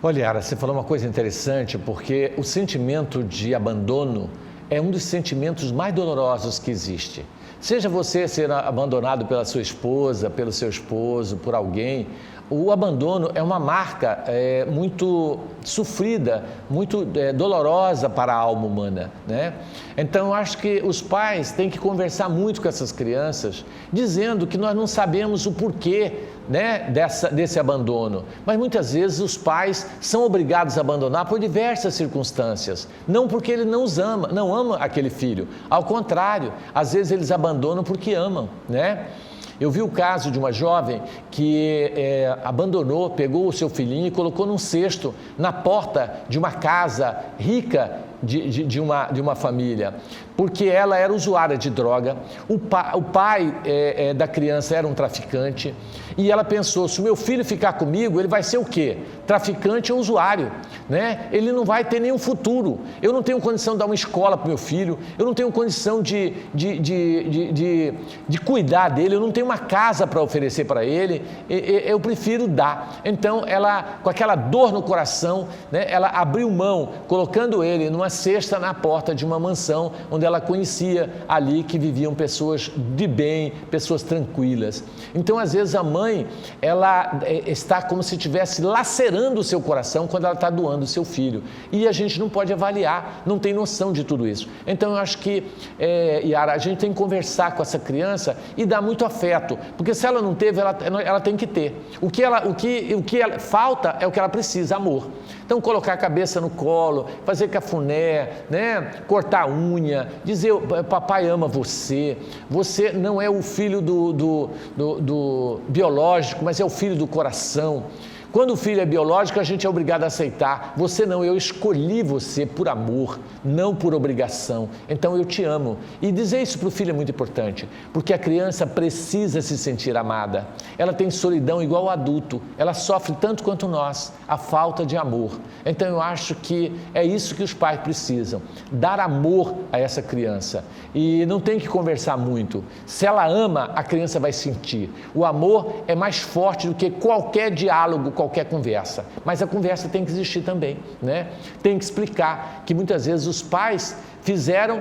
Olha, Yara, você falou uma coisa interessante, porque o sentimento de abandono é um dos sentimentos mais dolorosos que existe. Seja você ser abandonado pela sua esposa, pelo seu esposo, por alguém, o abandono é uma marca muito sofrida, muito dolorosa para a alma humana, né? Então, eu acho que os pais têm que conversar muito com essas crianças, dizendo que nós não sabemos o porquê, né, desse abandono. Mas muitas vezes os pais são obrigados a abandonar por diversas circunstâncias, não porque ele não ama aquele filho. Ao contrário, às vezes eles abandonam porque amam, né? Eu vi o caso de uma jovem que abandonou, pegou o seu filhinho e colocou num cesto na porta de uma casa rica de uma família, porque ela era usuária de droga, o pai da criança era um traficante, e ela pensou, se o meu filho ficar comigo, ele vai ser o quê? Traficante ou usuário, né? Ele não vai ter nenhum futuro, eu não tenho condição de dar uma escola para o meu filho, eu não tenho condição de cuidar dele, eu não tenho uma casa para oferecer para ele, eu prefiro dar. Então, ela, com aquela dor no coração, né, ela abriu mão, colocando ele numa cesta na porta de uma mansão, onde ela conhecia ali que viviam pessoas de bem, pessoas tranquilas. Então, às vezes, a mãe, ela está como se estivesse lacerando o seu coração quando ela está doando o seu filho. E a gente não pode avaliar, não tem noção de tudo isso. Então, eu acho que, Yara, a gente tem que conversar com essa criança e dar muito afeto, porque se ela não teve, ela tem que ter. O que falta é o que ela precisa, amor. Então, colocar a cabeça no colo, fazer cafuné, né? Cortar a unha, dizer, papai ama você, você não é o filho do biológico, mas é o filho do coração. Quando o filho é biológico, a gente é obrigado a aceitar. Você não, eu escolhi você por amor, não por obrigação. Então eu te amo. E dizer isso para o filho é muito importante, porque a criança precisa se sentir amada. Ela tem solidão igual ao adulto, ela sofre tanto quanto nós, a falta de amor. Então eu acho que é isso que os pais precisam, dar amor a essa criança. E não tem que conversar muito. Se ela ama, a criança vai sentir. O amor é mais forte do que qualquer diálogo, qualquer conversa, mas a conversa tem que existir também, né? Tem que explicar que muitas vezes os pais fizeram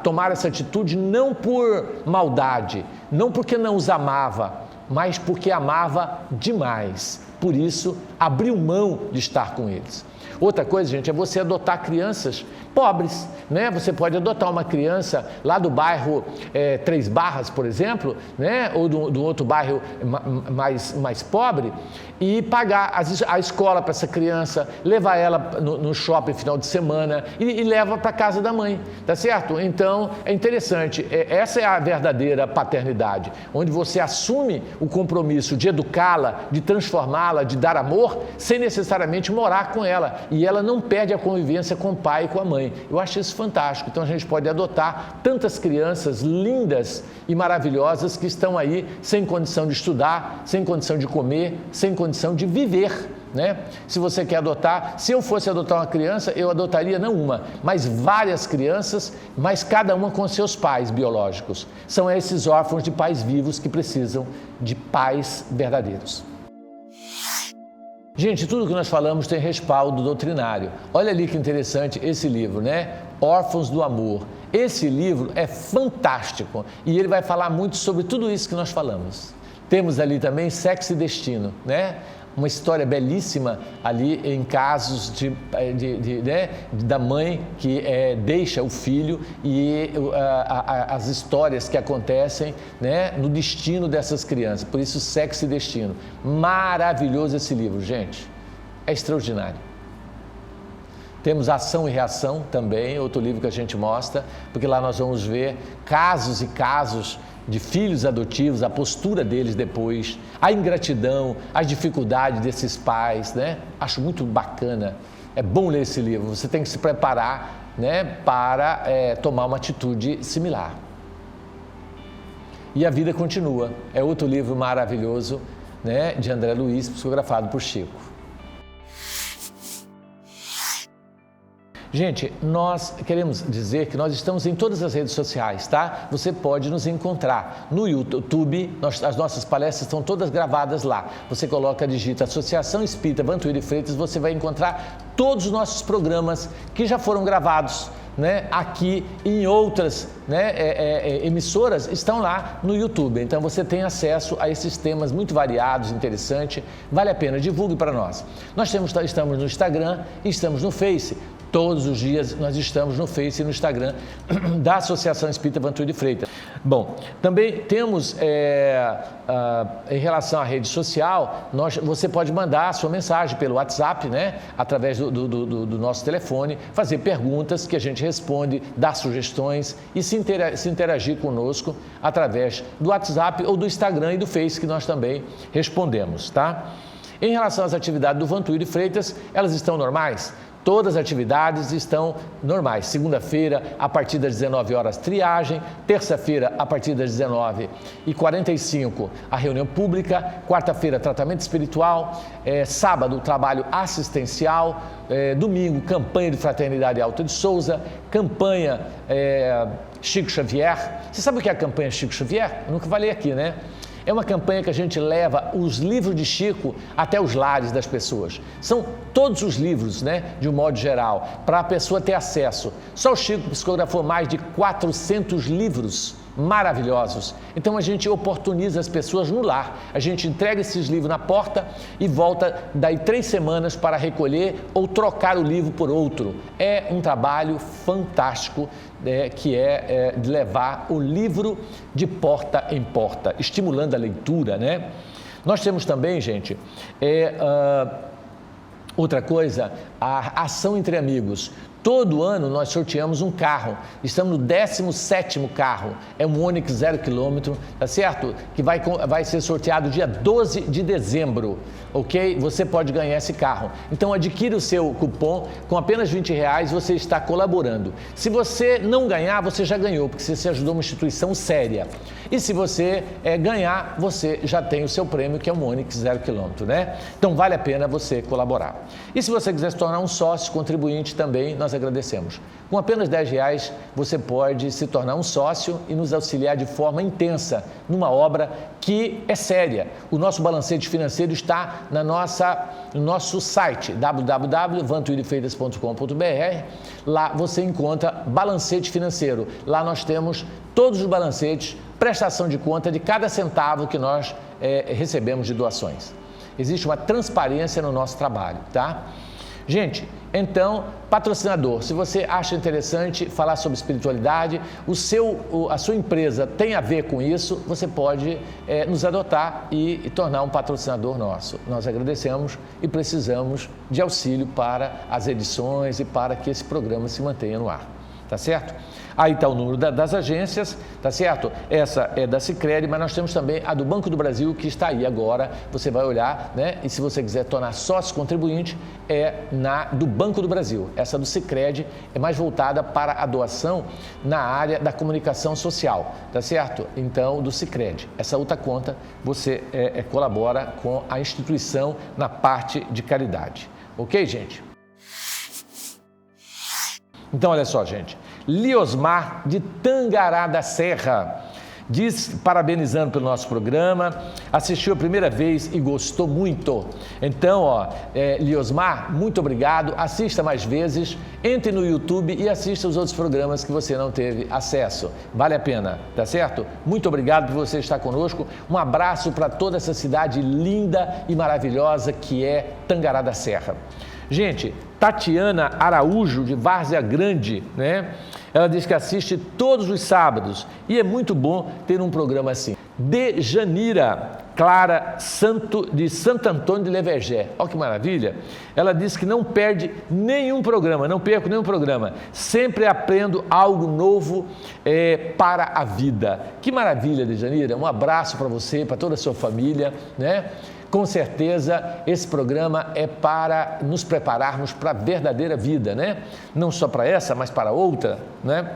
tomaram essa atitude não por maldade, não porque não os amava, mas porque amava demais. Por isso, abriu mão de estar com eles. Outra coisa, gente, é você adotar crianças pobres, né? Você pode adotar uma criança lá do bairro Três Barras, por exemplo, né? Ou do outro bairro mais pobre, e pagar a escola para essa criança, levar ela no shopping final de semana e leva para a casa da mãe, tá certo? Então, é interessante, essa é a verdadeira paternidade, onde você assume o compromisso de educá-la, de transformá-la, de dar amor, sem necessariamente morar com ela, e ela não perde a convivência com o pai e com a mãe. Eu acho isso fantástico. Então a gente pode adotar tantas crianças lindas e maravilhosas que estão aí sem condição de estudar, sem condição de comer, sem condição de viver, né? Se você quer adotar, se eu fosse adotar uma criança, eu adotaria não uma, mas várias crianças, mas cada uma com seus pais biológicos. São esses órfãos de pais vivos que precisam de pais verdadeiros. Gente, tudo que nós falamos tem respaldo doutrinário. Olha ali que interessante esse livro, né? Órfãos do Amor. Esse livro é fantástico e ele vai falar muito sobre tudo isso que nós falamos. Temos ali também Sexo e Destino, né? Uma história belíssima ali em casos da mãe que deixa o filho e as histórias que acontecem, né, no destino dessas crianças. Por isso, Sexo e Destino. Maravilhoso esse livro, gente. É extraordinário. Temos Ação e Reação também, outro livro que a gente mostra, porque lá nós vamos ver casos e casos de filhos adotivos, a postura deles depois, a ingratidão, as dificuldades desses pais, né? Acho muito bacana, é bom ler esse livro, você tem que se preparar, né, para tomar uma atitude similar. e a vida continua. É outro livro maravilhoso, né, de André Luiz, psicografado por Chico. Gente, nós queremos dizer que nós estamos em todas as redes sociais, tá? Você pode nos encontrar no YouTube, as nossas palestras estão todas gravadas lá. Você digita Associação Espírita Vantuíri Freitas, você vai encontrar todos os nossos programas que já foram gravados, né, aqui em outras, né, emissoras, estão lá no YouTube. Então você tem acesso a esses temas muito variados, interessantes, vale a pena, divulgue para nós. Nós estamos no Instagram e estamos no Face. Todos os dias nós estamos no Face e no Instagram da Associação Espírita Vantuíri Freitas. Bom, também temos, em relação à rede social, você pode mandar a sua mensagem pelo WhatsApp, né, através do nosso telefone, fazer perguntas que a gente responde, dar sugestões e se interagir conosco através do WhatsApp ou do Instagram e do Face, que nós também respondemos, tá? Em relação às atividades do Vantuíri Freitas, elas estão normais? Todas as atividades estão normais. Segunda-feira, a partir das 19 horas, triagem. Terça-feira, a partir das 19h45, a reunião pública. Quarta-feira, tratamento espiritual. Sábado, trabalho assistencial. Domingo, campanha de Fraternidade Alta de Souza. Campanha Chico Xavier. Você sabe o que é a campanha Chico Xavier? Eu nunca falei aqui, né? É uma campanha que a gente leva os livros de Chico até os lares das pessoas. São todos os livros, né, de um modo geral, para a pessoa ter acesso. Só o Chico psicografou mais de 400 livros maravilhosos. Então a gente oportuniza as pessoas no lar. A gente entrega esses livros na porta e volta daí 3 semanas para recolher ou trocar o livro por outro. É um trabalho fantástico, que é de levar o livro de porta em porta, estimulando a leitura, né? Nós temos também, gente, outra coisa, a ação entre amigos. Todo ano nós sorteamos um carro, estamos no 17º carro, é um Onix 0 km, tá certo? Que vai ser sorteado dia 12 de dezembro, ok? Você pode ganhar esse carro. Então adquire o seu cupom, com apenas R$20 você está colaborando. Se você não ganhar, você já ganhou, porque você ajudou uma instituição séria. E se você ganhar, você já tem o seu prêmio, que é um Onix 0 km, né? Então vale a pena você colaborar. E se você quiser se tornar um sócio contribuinte também, nós agradecemos. Com apenas R$10 você pode se tornar um sócio e nos auxiliar de forma intensa numa obra que é séria. O nosso balancete financeiro está no nosso site www.vantuirifreitas.com.br. Lá você encontra balancete financeiro. Lá nós temos todos os balancetes, prestação de conta de cada centavo que nós recebemos de doações. Existe uma transparência no nosso trabalho, tá? Gente, então, patrocinador, se você acha interessante falar sobre espiritualidade, a sua empresa tem a ver com isso, você pode nos adotar e tornar um patrocinador nosso. Nós agradecemos e precisamos de auxílio para as edições e para que esse programa se mantenha no ar, tá certo? Aí está o número das agências, tá certo? Essa é da Sicredi, mas nós temos também a do Banco do Brasil, que está aí agora. Você vai olhar, né? E se você quiser tornar sócio contribuinte, do Banco do Brasil. Essa do Sicredi é mais voltada para a doação na área da comunicação social, tá certo? Então, do Sicredi. Essa outra conta, você colabora com a instituição na parte de caridade. Ok, gente? Então, olha só, gente. Liosmar, de Tangará da Serra, diz, parabenizando pelo nosso programa, assistiu a primeira vez e gostou muito. Então, Liosmar, muito obrigado, assista mais vezes, entre no YouTube e assista os outros programas que você não teve acesso. Vale a pena, tá certo? Muito obrigado por você estar conosco, um abraço para toda essa cidade linda e maravilhosa que é Tangará da Serra. Gente, Tatiana Araújo, de Várzea Grande, né? Ela diz que assiste todos os sábados e é muito bom ter um programa assim. Dejanira Clara de Santo Antônio de Levergé. Olha que maravilha. Ela diz que não perde nenhum programa, não perco nenhum programa. Sempre aprendo algo novo para a vida. Que maravilha, Dejanira. Um abraço para você, para toda a sua família, né? Com certeza, esse programa é para nos prepararmos para a verdadeira vida, né? Não só para essa, mas para outra, né?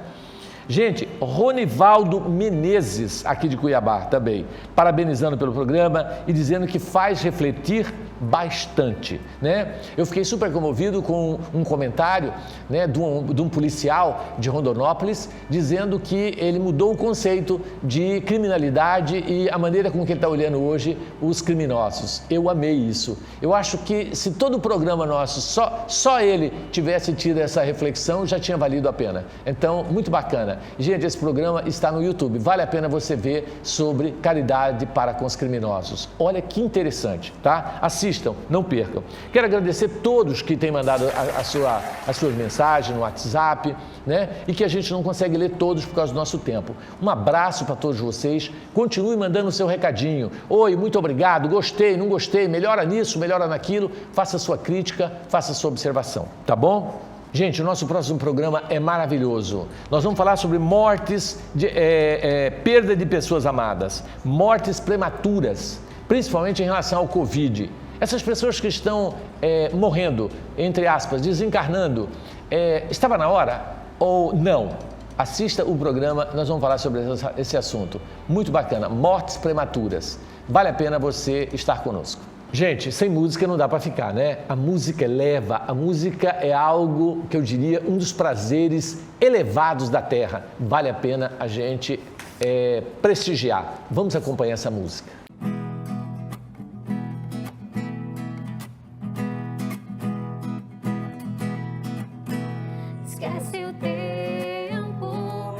Gente, Ronivaldo Menezes, aqui de Cuiabá também, parabenizando pelo programa e dizendo que faz refletir bastante, né? Eu fiquei super comovido com um comentário, né, de um policial de Rondonópolis dizendo que ele mudou o conceito de criminalidade e a maneira com que ele está olhando hoje os criminosos. Eu amei isso. Eu acho que se todo o programa nosso, só ele tivesse tido essa reflexão, já tinha valido a pena. Então, muito bacana. Gente, esse programa está no YouTube. Vale a pena você ver sobre caridade para com os criminosos. Olha que interessante, tá? Assistam, não percam. Quero agradecer a todos que têm mandado as suas mensagens no WhatsApp, né? E que a gente não consegue ler todos por causa do nosso tempo. Um abraço para todos vocês. Continue mandando o seu recadinho. Oi, muito obrigado, gostei, não gostei, melhora nisso, melhora naquilo. Faça a sua crítica, faça a sua observação, tá bom? Gente, o nosso próximo programa é maravilhoso. Nós vamos falar sobre mortes, perda de pessoas amadas, mortes prematuras, principalmente em relação ao Covid. Essas pessoas que estão morrendo, entre aspas, desencarnando, estava na hora ou não? Assista o programa, nós vamos falar sobre esse assunto. Muito bacana, mortes prematuras. Vale a pena você estar conosco. Gente, sem música não dá para ficar, né? A música eleva, a música é algo que eu diria um dos prazeres elevados da Terra. Vale a pena a gente prestigiar. Vamos acompanhar essa música. Esquece o tempo,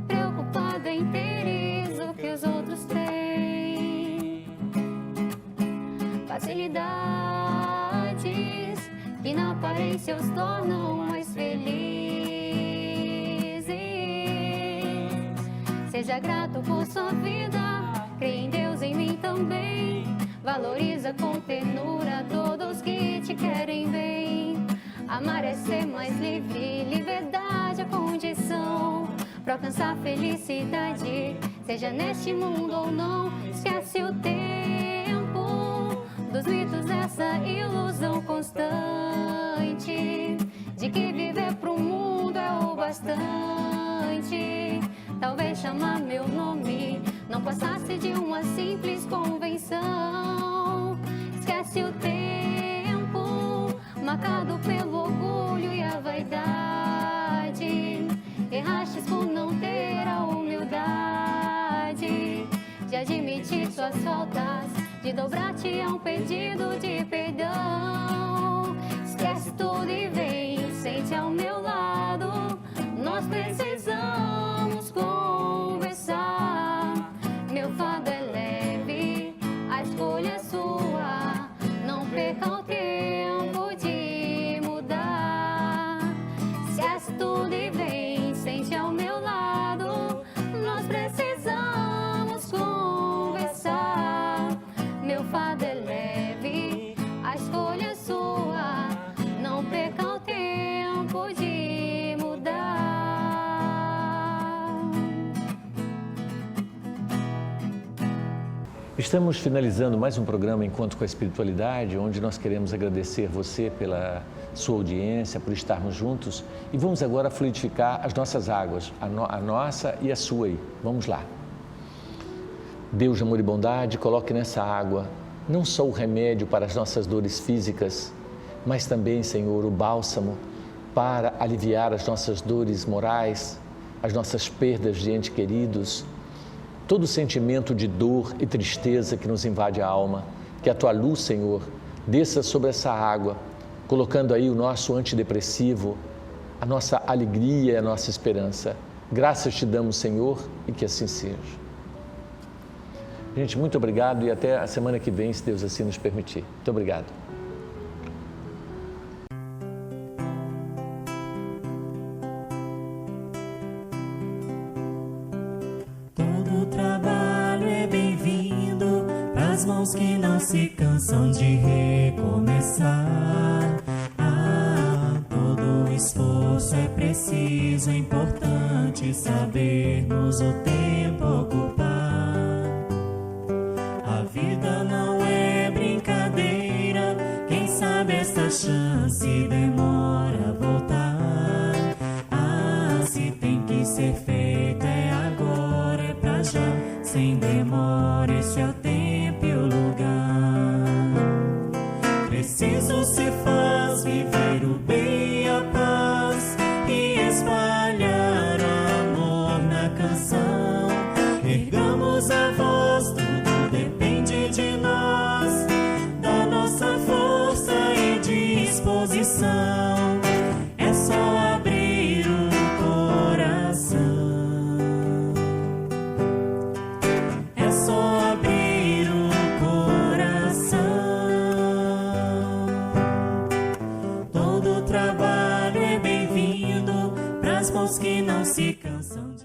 preocupado em ter isso que os outros têm. Facilidades que na aparência os tornam mais felizes. Seja grato por sua vida, crê em Deus, em mim também. Valoriza com ternura todos que te querem bem. Amar é ser mais livre, liberdade é condição para alcançar felicidade, seja neste mundo ou não. Esquece o tempo dos mitos, essa ilusão constante de que viver pro mundo é o bastante. Talvez chamar meu nome não passasse de uma simples convenção. Esquece o tempo marcado pelo orgulho e a vaidade. Errastes por não ter a humildade de admitir suas faltas, de dobrar-te a um pedido de perdão. Esquece tudo e vem, sente ao meu lado. Nós precisamos conversar. Meu fardo é leve, a escolha é sua. Não perca o tempo de mudar. Esquece tudo e vem, sente ao meu lado. Nós precisamos conversar. Meu fardo é leve, a escolha é sua. Não perca o tempo de mudar. Estamos finalizando mais um programa Encontro com a Espiritualidade, onde nós queremos agradecer você pela sua audiência, por estarmos juntos, e vamos agora fluidificar as nossas águas, a nossa e a sua aí. Vamos lá. Deus de amor e bondade, coloque nessa água não só o remédio para as nossas dores físicas, mas também, Senhor, o bálsamo para aliviar as nossas dores morais, as nossas perdas de entes queridos, todo sentimento de dor e tristeza que nos invade a alma. Que a Tua luz, Senhor, desça sobre essa água, colocando aí o nosso antidepressivo, a nossa alegria e a nossa esperança. Graças te damos, Senhor, e que assim seja. Gente, muito obrigado e até a semana que vem, se Deus assim nos permitir. Muito obrigado. Todo trabalho é bem-vindo pras mãos que não se cansam de recomeçar. Todo esforço é preciso, é importante sabermos o tempo ocupar. A vida não é brincadeira, quem sabe essa chance demora a voltar. Se tem que ser feito cansam de